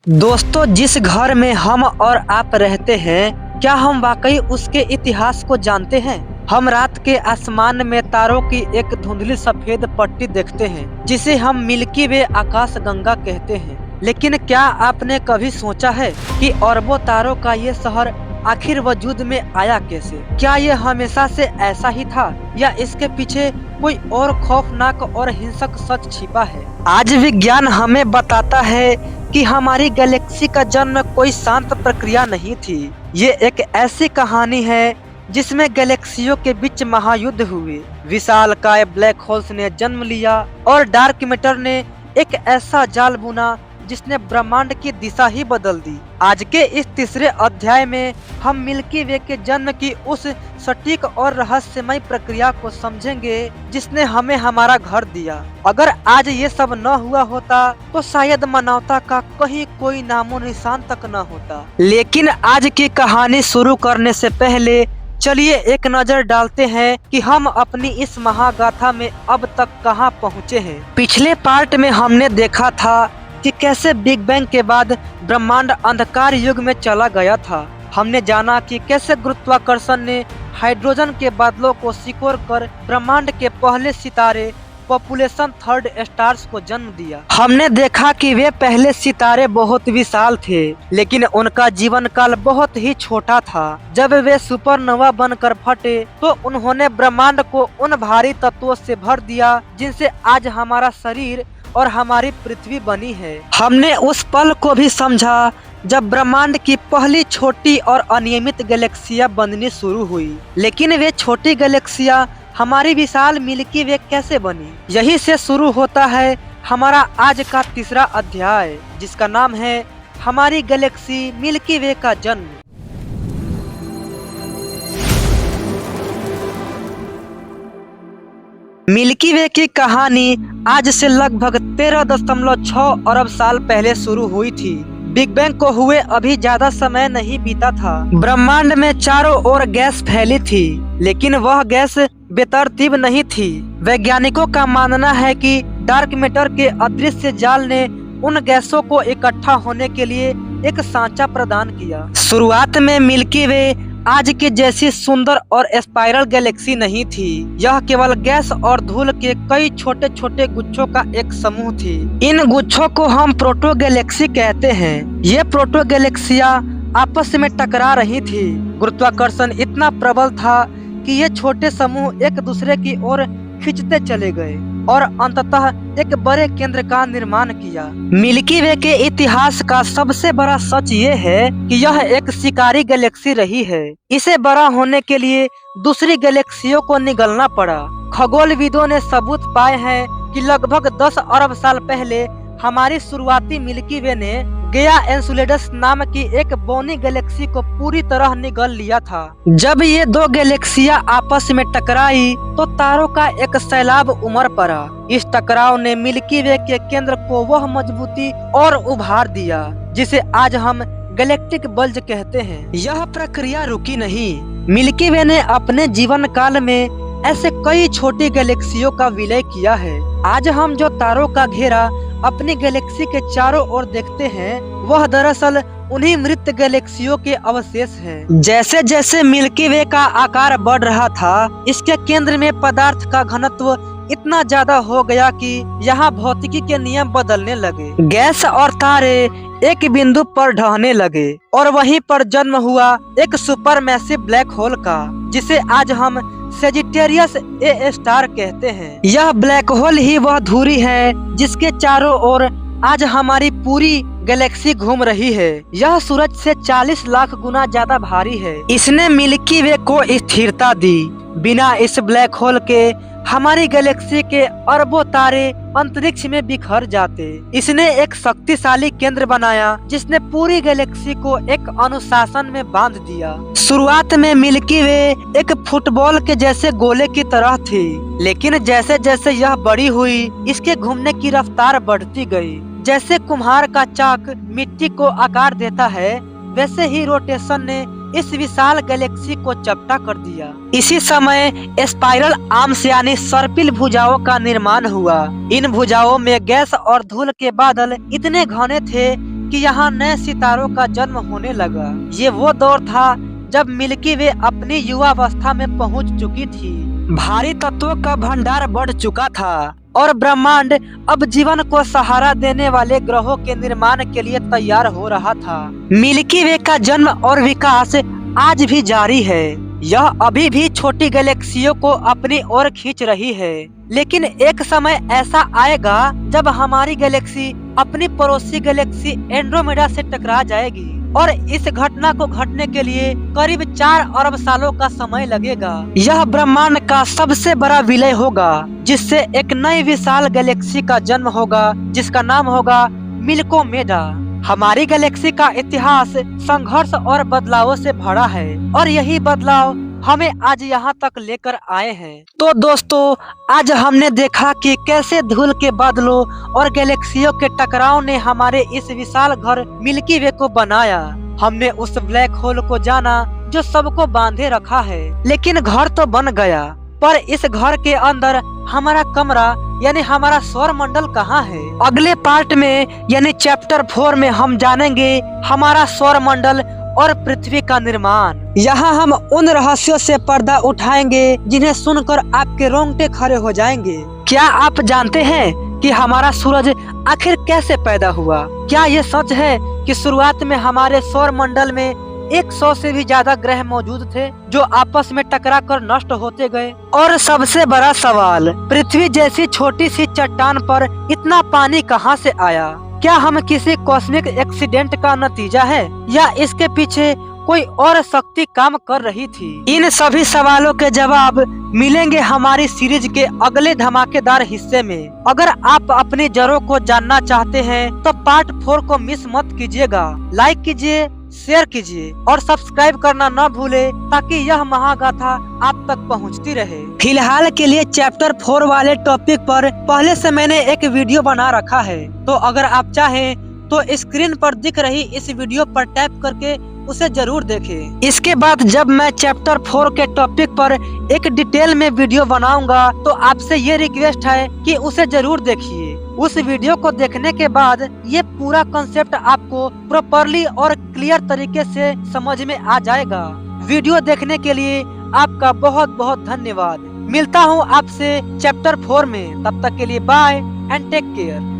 दोस्तों, जिस घर में हम और आप रहते हैं, क्या हम वाकई उसके इतिहास को जानते हैं? हम रात के आसमान में तारों की एक धुंधली सफेद पट्टी देखते हैं, जिसे हम मिल्की वे आकाश गंगा कहते हैं। लेकिन क्या आपने कभी सोचा है कि अरबों तारों का ये शहर आखिर वजूद में आया कैसे? क्या ये हमेशा से ऐसा ही था या इसके पीछे कोई और खौफनाक और हिंसक सच छिपा है? आज विज्ञान हमें बताता है कि हमारी गैलेक्सी का जन्म कोई शांत प्रक्रिया नहीं थी। ये एक ऐसी कहानी है जिसमें गैलेक्सियों के बीच महायुद्ध हुए, विशालकाय ब्लैक होल्स ने जन्म लिया और डार्क मैटर ने एक ऐसा जाल बुना जिसने ब्रह्मांड की दिशा ही बदल दी। आज के इस तीसरे अध्याय में हम मिल्की वे के जन्म की उस सटीक और रहस्यमय प्रक्रिया को समझेंगे जिसने हमें हमारा घर दिया। अगर आज ये सब न हुआ होता तो शायद मानवता का कहीं कोई नामो निशान तक न होता। लेकिन आज की कहानी शुरू करने से पहले चलिए एक नजर डालते हैं कि हम अपनी इस महागाथा में अब तक कहां पहुंचे हैं। पिछले पार्ट में हमने देखा था कि कैसे बिग बैंग के बाद ब्रह्मांड अंधकार युग में चला गया था। हमने जाना कि कैसे गुरुत्वाकर्षण ने हाइड्रोजन के बादलों को सिकोड़ कर ब्रह्मांड के पहले सितारे पॉपुलेशन थर्ड स्टार्स को जन्म दिया। हमने देखा कि वे पहले सितारे बहुत विशाल थे, लेकिन उनका जीवन काल बहुत ही छोटा था। जब वे सुपरनोवा बनकर फटे तो उन्होंने ब्रह्मांड को उन भारी तत्वों से भर दिया जिनसे आज हमारा शरीर और हमारी पृथ्वी बनी है। हमने उस पल को भी समझा जब ब्रह्मांड की पहली छोटी और अनियमित गैलेक्सियां बननी शुरू हुई। लेकिन वे छोटी गैलेक्सियां हमारी विशाल मिल्की वे कैसे बनी? यही से शुरू होता है हमारा आज का तीसरा अध्याय, जिसका नाम है हमारी गैलेक्सी मिल्की वे का जन्म। मिल्की वे की कहानी आज से लगभग 13.6 अरब साल पहले शुरू हुई थी। बिग बैंग को हुए अभी ज्यादा समय नहीं बीता था। ब्रह्मांड में चारों ओर गैस फैली थी, लेकिन वह गैस बेतरतीब नहीं थी। वैज्ञानिकों का मानना है कि डार्क मैटर के अदृश्य जाल ने उन गैसों को इकट्ठा होने के लिए एक सांचा प्रदान किया। शुरुआत में मिल्की वे आज की जैसी सुंदर और स्पाइरल गैलेक्सी नहीं थी। यह केवल गैस और धूल के कई छोटे छोटे गुच्छों का एक समूह थी। इन गुच्छों को हम प्रोटो गैलेक्सी कहते हैं। ये प्रोटो गैलेक्सियां आपस में टकरा रही थी। गुरुत्वाकर्षण इतना प्रबल था कि ये छोटे समूह एक दूसरे की ओर खींचते चले गए और अंततः एक बड़े केंद्र का निर्माण किया। मिल्की वे के इतिहास का सबसे बड़ा सच ये है कि यह एक शिकारी गैलेक्सी रही है। इसे बड़ा होने के लिए दूसरी गैलेक्सियों को निगलना पड़ा। खगोलविदों ने सबूत पाए हैं कि लगभग 10 अरब साल पहले हमारी शुरुआती मिल्की वे ने गया एन्सेलेडस नाम की एक बौनी गैलेक्सी को पूरी तरह निगल लिया था। जब ये दो गैलेक्सियां आपस में टकराई तो तारों का एक सैलाब उमड़ पड़ा। इस टकराव ने मिल्की वे के केंद्र को वह मजबूती और उभार दिया जिसे आज हम गैलेक्टिक बल्ज कहते हैं। यह प्रक्रिया रुकी नहीं। मिल्की वे ने अपने जीवन काल में ऐसे कई छोटी गैलेक्सियों का विलय किया है। आज हम जो तारों का घेरा अपनी गैलेक्सी के चारों ओर देखते हैं, वह दरअसल उन्हीं मृत गैलेक्सियों के अवशेष हैं। जैसे जैसे मिल्की वे का आकार बढ़ रहा था, इसके केंद्र में पदार्थ का घनत्व इतना ज्यादा हो गया कि यहाँ भौतिकी के नियम बदलने लगे। गैस और तारे एक बिंदु पर ढहने लगे और वहीं पर जन्म हुआ एक सुपरमैसिव ब्लैक होल का, जिसे आज हम सेजिटेरियस ए स्टार कहते हैं। यह ब्लैक होल ही वह धुरी है जिसके चारों ओर आज हमारी पूरी गैलेक्सी घूम रही है। यह सूरज से 40 लाख गुना ज्यादा भारी है। इसने मिल्की वे को स्थिरता दी। बिना इस ब्लैक होल के हमारी गैलेक्सी के अरबों तारे अंतरिक्ष में बिखर जाते। इसने एक शक्तिशाली केंद्र बनाया जिसने पूरी गैलेक्सी को एक अनुशासन में बांध दिया। शुरुआत में मिल्की वे एक फुटबॉल के जैसे गोले की तरह थी, लेकिन जैसे जैसे यह बड़ी हुई, इसके घूमने की रफ्तार बढ़ती गई। जैसे कुम्हार का चाक मिट्टी को आकार देता है, वैसे ही रोटेशन ने इस विशाल गैलेक्सी को चपटा कर दिया। इसी समय स्पाइरल आर्म्स यानी सर्पिल भुजाओं का निर्माण हुआ। इन भुजाओं में गैस और धूल के बादल इतने घने थे कि यहाँ नए सितारों का जन्म होने लगा। ये वो दौर था जब मिल्की वे अपनी युवावस्था में पहुंच चुकी थी। भारी तत्वों का भंडार बढ़ चुका था और ब्रह्मांड अब जीवन को सहारा देने वाले ग्रहों के निर्माण के लिए तैयार हो रहा था। मिल्की वे का जन्म और विकास आज भी जारी है। यह अभी भी छोटी गैलेक्सियों को अपनी ओर खींच रही है, लेकिन एक समय ऐसा आएगा जब हमारी गैलेक्सी अपनी पड़ोसी गैलेक्सी एंड्रोमेडा से टकरा जाएगी और इस घटना को घटने के लिए करीब 4 अरब सालों का समय लगेगा। यह ब्रह्मांड का सबसे बड़ा विलय होगा, जिससे एक नई विशाल गैलेक्सी का जन्म होगा, जिसका नाम होगा मिल्कोमेडा। हमारी गैलेक्सी का इतिहास संघर्ष और बदलावों से भरा है और यही बदलाव हमें आज यहाँ तक लेकर आए हैं। तो दोस्तों, आज हमने देखा कि कैसे धूल के बादलों और गैलेक्सियों के टकराव ने हमारे इस विशाल घर मिल्की वे को बनाया। हमने उस ब्लैक होल को जाना जो सबको बांधे रखा है, लेकिन घर तो बन गया, पर इस घर के अंदर हमारा कमरा यानी हमारा सौर मंडल कहाँ है? अगले पार्ट में यानी चैप्टर 4 में हम जानेंगे हमारा सौर मंडल और पृथ्वी का निर्माण। यहाँ हम उन रहस्यों से पर्दा उठाएंगे जिन्हें सुनकर आपके रोंगटे खड़े हो जाएंगे। क्या आप जानते हैं कि हमारा सूरज आखिर कैसे पैदा हुआ? क्या ये सच है कि शुरुआत में हमारे सौर मंडल में 100 से भी ज्यादा ग्रह मौजूद थे जो आपस में टकरा कर नष्ट होते गए? और सबसे बड़ा सवाल, पृथ्वी जैसी छोटी सी चट्टान पर इतना पानी कहाँ से आया? क्या हम किसी कॉस्मिक एक्सीडेंट का नतीजा है या इसके पीछे कोई और शक्ति काम कर रही थी? इन सभी सवालों के जवाब मिलेंगे हमारी सीरीज के अगले धमाकेदार हिस्से में। अगर आप अपनी जड़ों को जानना चाहते हैं तो पार्ट 4 को मिस मत कीजिएगा। लाइक कीजिए, शेयर कीजिए और सब्सक्राइब करना न भूले ताकि यह महागाथा आप तक पहुंचती रहे। फिलहाल के लिए चैप्टर 4 वाले टॉपिक पर पहले से मैंने एक वीडियो बना रखा है, तो अगर आप चाहें तो स्क्रीन पर दिख रही इस वीडियो पर टैप करके उसे जरूर देखें। इसके बाद जब मैं चैप्टर 4 के टॉपिक पर एक डिटेल में वीडियो बनाऊंगा तो आपसे ये रिक्वेस्ट है कि उसे जरूर देखिए। उस वीडियो को देखने के बाद ये पूरा कॉन्सेप्ट आपको प्रॉपरली और क्लियर तरीके से समझ में आ जाएगा। वीडियो देखने के लिए आपका बहुत बहुत धन्यवाद। मिलता हूँ आपसे चैप्टर 4 में, तब तक के लिए बाय एंड टेक केयर।